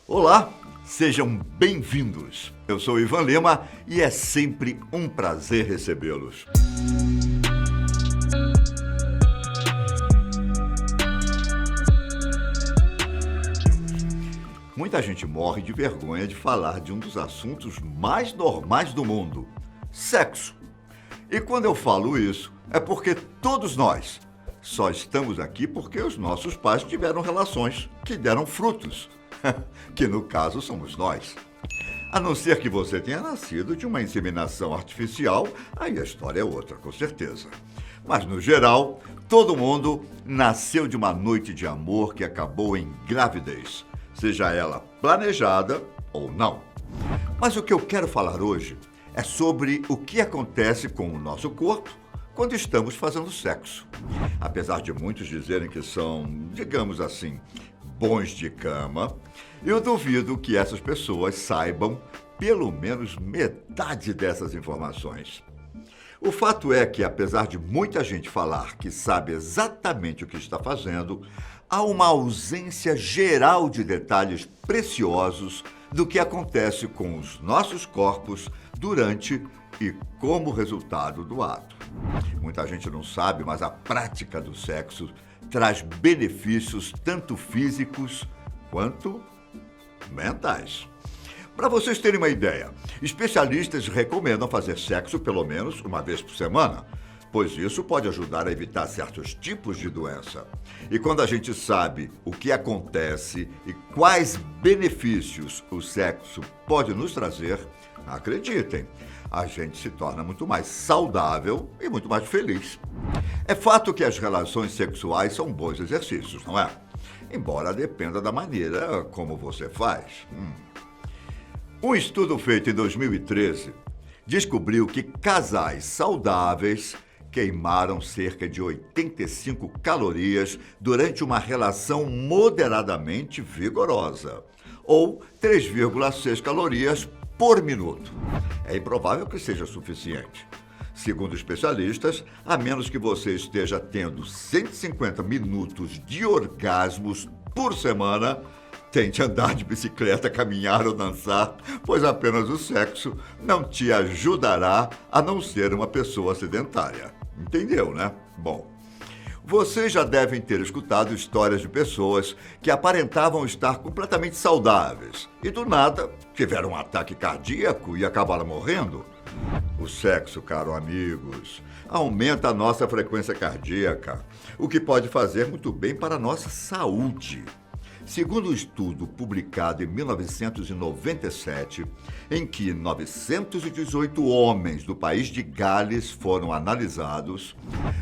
Olá, sejam bem-vindos. Eu sou Ivan Lima e é sempre um prazer recebê-los. Muita gente morre de vergonha de falar de um dos assuntos mais normais do mundo: sexo. E quando eu falo isso, é porque todos nós só estamos aqui porque os nossos pais tiveram relações que deram frutos, que no caso somos nós. A não ser que você tenha nascido de uma inseminação artificial, aí a história é outra, com certeza. Mas, no geral, todo mundo nasceu de uma noite de amor que acabou em gravidez, seja ela planejada ou não. Mas o que eu quero falar hoje é sobre o que acontece com o nosso corpo quando estamos fazendo sexo. Apesar de muitos dizerem que são, digamos assim, bons de cama, eu duvido que essas pessoas saibam pelo menos metade dessas informações. O fato é que, apesar de muita gente falar que sabe exatamente o que está fazendo, há uma ausência geral de detalhes preciosos do que acontece com os nossos corpos durante e como resultado do ato. Muita gente não sabe, mas a prática do sexo traz benefícios tanto físicos quanto mentais. Para vocês terem uma ideia, especialistas recomendam fazer sexo pelo menos uma vez por semana, pois isso pode ajudar a evitar certos tipos de doença. E quando a gente sabe o que acontece e quais benefícios o sexo pode nos trazer, acreditem, a gente se torna muito mais saudável e muito mais feliz. É fato que as relações sexuais são bons exercícios, não é? Embora dependa da maneira como você faz. Um estudo feito em 2013 descobriu que casais saudáveis queimaram cerca de 85 calorias durante uma relação moderadamente vigorosa, ou 3,6 calorias por minuto. É improvável que seja suficiente. Segundo especialistas, a menos que você esteja tendo 150 minutos de orgasmos por semana, tente andar de bicicleta, caminhar ou dançar, pois apenas o sexo não te ajudará a não ser uma pessoa sedentária. Entendeu, né? Bom, vocês já devem ter escutado histórias de pessoas que aparentavam estar completamente saudáveis e, do nada, tiveram um ataque cardíaco e acabaram morrendo. O sexo, caros amigos, aumenta a nossa frequência cardíaca, o que pode fazer muito bem para a nossa saúde. Segundo um estudo publicado em 1997, em que 918 homens do país de Gales foram analisados,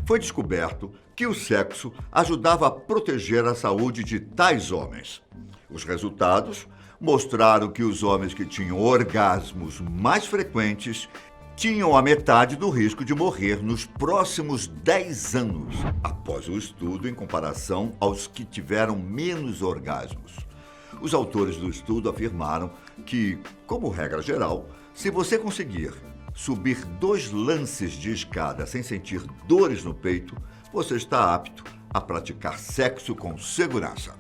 foi descoberto que o sexo ajudava a proteger a saúde de tais homens. Os resultados mostraram que os homens que tinham orgasmos mais frequentes tinham a metade do risco de morrer nos próximos 10 anos, após o estudo, em comparação aos que tiveram menos orgasmos. Os autores do estudo afirmaram que, como regra geral, se você conseguir subir 2 lances de escada sem sentir dores no peito, você está apto a praticar sexo com segurança.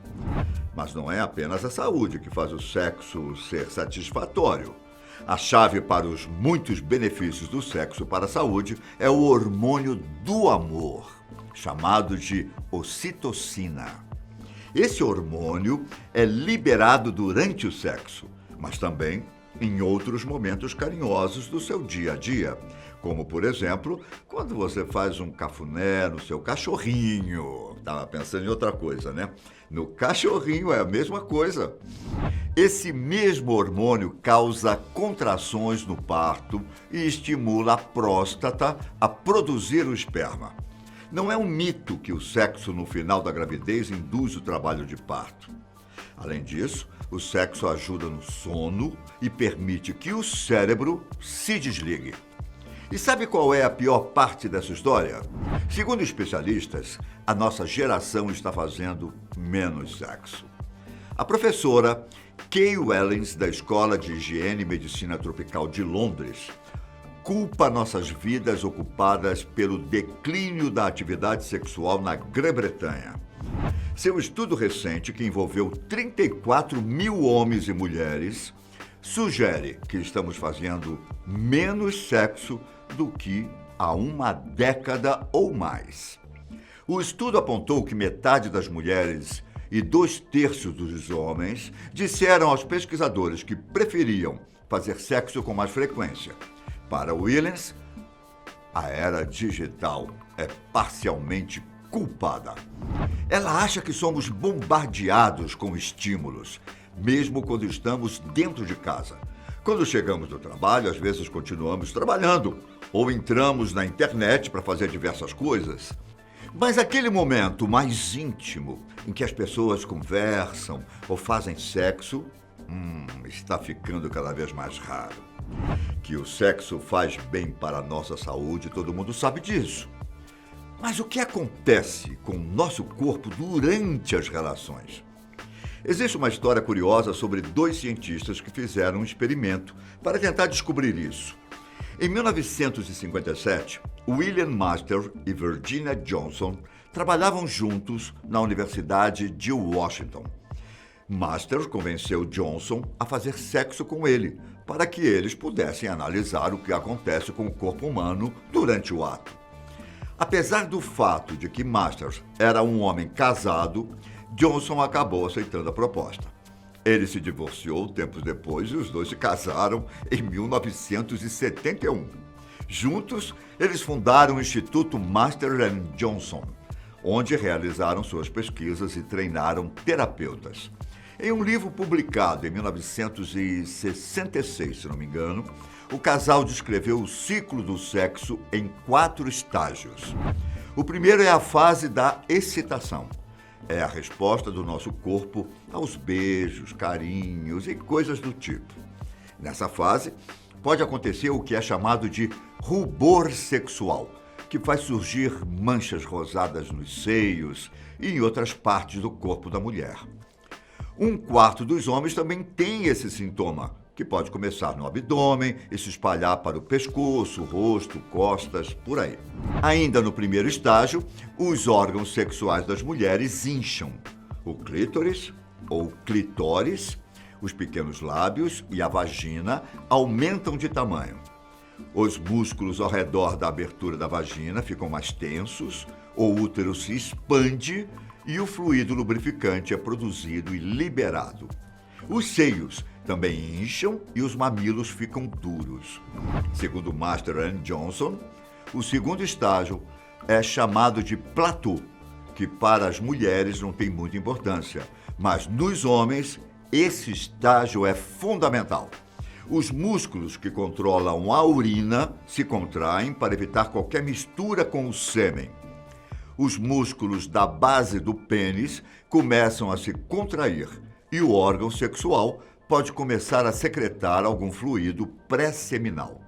Mas não é apenas a saúde que faz o sexo ser satisfatório. A chave para os muitos benefícios do sexo para a saúde é o hormônio do amor, chamado de ocitocina. Esse hormônio é liberado durante o sexo, mas também em outros momentos carinhosos do seu dia a dia, como, por exemplo, quando você faz um cafuné no seu cachorrinho. Estava pensando em outra coisa, né? No cachorrinho é a mesma coisa. Esse mesmo hormônio causa contrações no parto e estimula a próstata a produzir o esperma. Não é um mito que o sexo no final da gravidez induz o trabalho de parto. Além disso, o sexo ajuda no sono e permite que o cérebro se desligue. E sabe qual é a pior parte dessa história? Segundo especialistas, a nossa geração está fazendo menos sexo. A professora Kay Wellens, da Escola de Higiene e Medicina Tropical de Londres, culpa nossas vidas ocupadas pelo declínio da atividade sexual na Grã-Bretanha. Seu estudo recente, que envolveu 34 mil homens e mulheres, sugere que estamos fazendo menos sexo do que há uma década ou mais. O estudo apontou que metade das mulheres e 2/3 dos homens disseram aos pesquisadores que preferiam fazer sexo com mais frequência. Para Williams, a era digital é parcialmente culpada. Ela acha que somos bombardeados com estímulos, mesmo quando estamos dentro de casa. Quando chegamos do trabalho, às vezes continuamos trabalhando ou entramos na internet para fazer diversas coisas. Mas aquele momento mais íntimo em que as pessoas conversam ou fazem sexo, está ficando cada vez mais raro. Que o sexo faz bem para a nossa saúde, todo mundo sabe disso. Mas o que acontece com o nosso corpo durante as relações? Existe uma história curiosa sobre 2 cientistas que fizeram um experimento para tentar descobrir isso. Em 1957, William Master e Virginia Johnson trabalhavam juntos na Universidade de Washington. Master convenceu Johnson a fazer sexo com ele, para que eles pudessem analisar o que acontece com o corpo humano durante o ato. Apesar do fato de que Master era um homem casado, Johnson acabou aceitando a proposta. Ele se divorciou tempos depois e os dois se casaram em 1971. Juntos, eles fundaram o Instituto Master & Johnson, onde realizaram suas pesquisas e treinaram terapeutas. Em um livro publicado em 1966, se não me engano, o casal descreveu o ciclo do sexo em 4 estágios. O primeiro é a fase da excitação. É a resposta do nosso corpo aos beijos, carinhos e coisas do tipo. Nessa fase, pode acontecer o que é chamado de rubor sexual, que faz surgir manchas rosadas nos seios e em outras partes do corpo da mulher. 1/4 dos homens também tem esse sintoma, que pode começar no abdômen e se espalhar para o pescoço, rosto, costas, por aí. Ainda no primeiro estágio, os órgãos sexuais das mulheres incham. O clítoris, ou clitóris, os pequenos lábios e a vagina aumentam de tamanho. Os músculos ao redor da abertura da vagina ficam mais tensos, o útero se expande e o fluido lubrificante é produzido e liberado. Os seios também incham e os mamilos ficam duros. Segundo Master e Johnson, o segundo estágio é chamado de platô, que para as mulheres não tem muita importância, mas nos homens esse estágio é fundamental. Os músculos que controlam a urina se contraem para evitar qualquer mistura com o sêmen. Os músculos da base do pênis começam a se contrair e o órgão sexual pode começar a secretar algum fluido pré-seminal.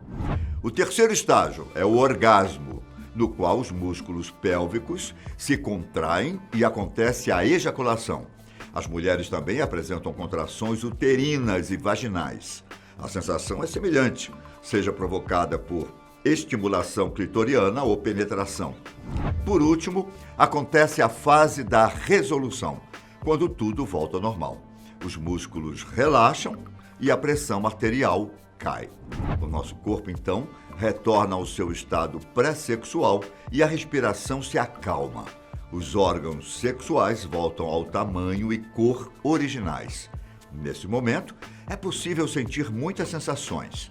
O terceiro estágio é o orgasmo, no qual os músculos pélvicos se contraem e acontece a ejaculação. As mulheres também apresentam contrações uterinas e vaginais. A sensação é semelhante, seja provocada por estimulação clitoriana ou penetração. Por último, acontece a fase da resolução, quando tudo volta ao normal. Os músculos relaxam e a pressão arterial cai. O nosso corpo, então, retorna ao seu estado pré-sexual e a respiração se acalma. Os órgãos sexuais voltam ao tamanho e cor originais. Nesse momento, é possível sentir muitas sensações.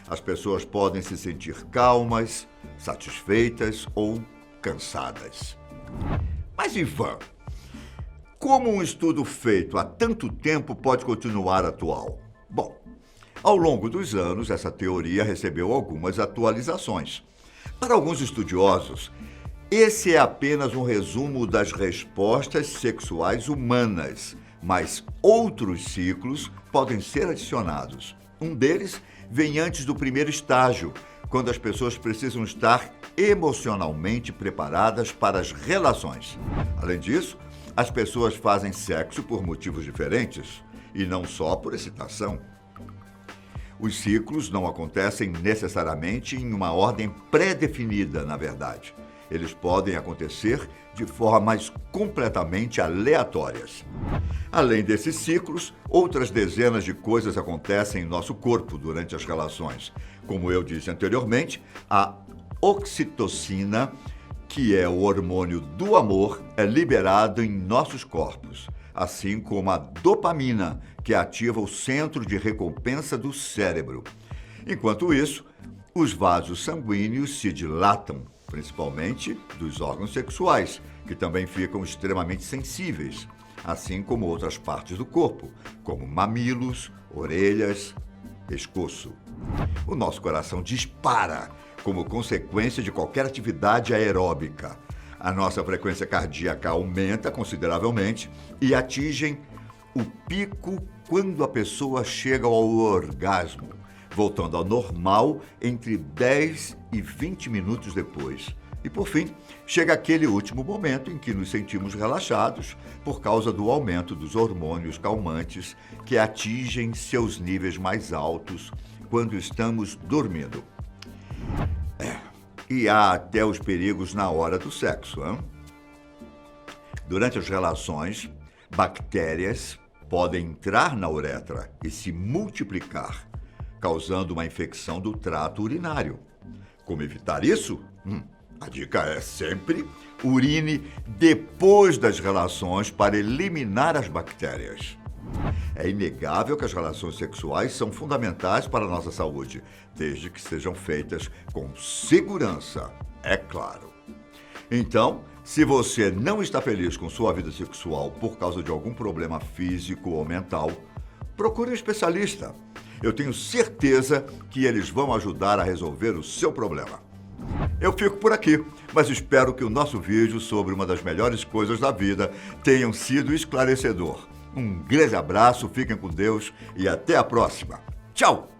As pessoas podem se sentir calmas, satisfeitas ou cansadas. Mas, Ivan, como um estudo feito há tanto tempo pode continuar atual? Bom, ao longo dos anos, essa teoria recebeu algumas atualizações. Para alguns estudiosos, esse é apenas um resumo das respostas sexuais humanas, mas outros ciclos podem ser adicionados. Um deles vem antes do primeiro estágio, quando as pessoas precisam estar emocionalmente preparadas para as relações. Além disso, as pessoas fazem sexo por motivos diferentes e não só por excitação. Os ciclos não acontecem necessariamente em uma ordem pré-definida, na verdade. Eles podem acontecer de formas completamente aleatórias. Além desses ciclos, outras dezenas de coisas acontecem em nosso corpo durante as relações. Como eu disse anteriormente, a oxitocina, que é o hormônio do amor, é liberado em nossos corpos, assim como a dopamina, que ativa o centro de recompensa do cérebro. Enquanto isso, os vasos sanguíneos se dilatam, principalmente dos órgãos sexuais, que também ficam extremamente sensíveis, assim como outras partes do corpo, como mamilos, orelhas, pescoço. O nosso coração dispara como consequência de qualquer atividade aeróbica. A nossa frequência cardíaca aumenta consideravelmente e atingem o pico quando a pessoa chega ao orgasmo, voltando ao normal entre 10 e 20 minutos depois. E, por fim, chega aquele último momento em que nos sentimos relaxados por causa do aumento dos hormônios calmantes que atingem seus níveis mais altos quando estamos dormindo. E há até os perigos na hora do sexo, hein? Durante as relações, bactérias podem entrar na uretra e se multiplicar, causando uma infecção do trato urinário. Como evitar isso? A dica é sempre urine depois das relações para eliminar as bactérias. É inegável que as relações sexuais são fundamentais para a nossa saúde, desde que sejam feitas com segurança, é claro. Então, se você não está feliz com sua vida sexual por causa de algum problema físico ou mental, procure um especialista. Eu tenho certeza que eles vão ajudar a resolver o seu problema. Eu fico por aqui, mas espero que o nosso vídeo sobre uma das melhores coisas da vida tenha sido esclarecedor. Um grande abraço, fiquem com Deus e até a próxima. Tchau!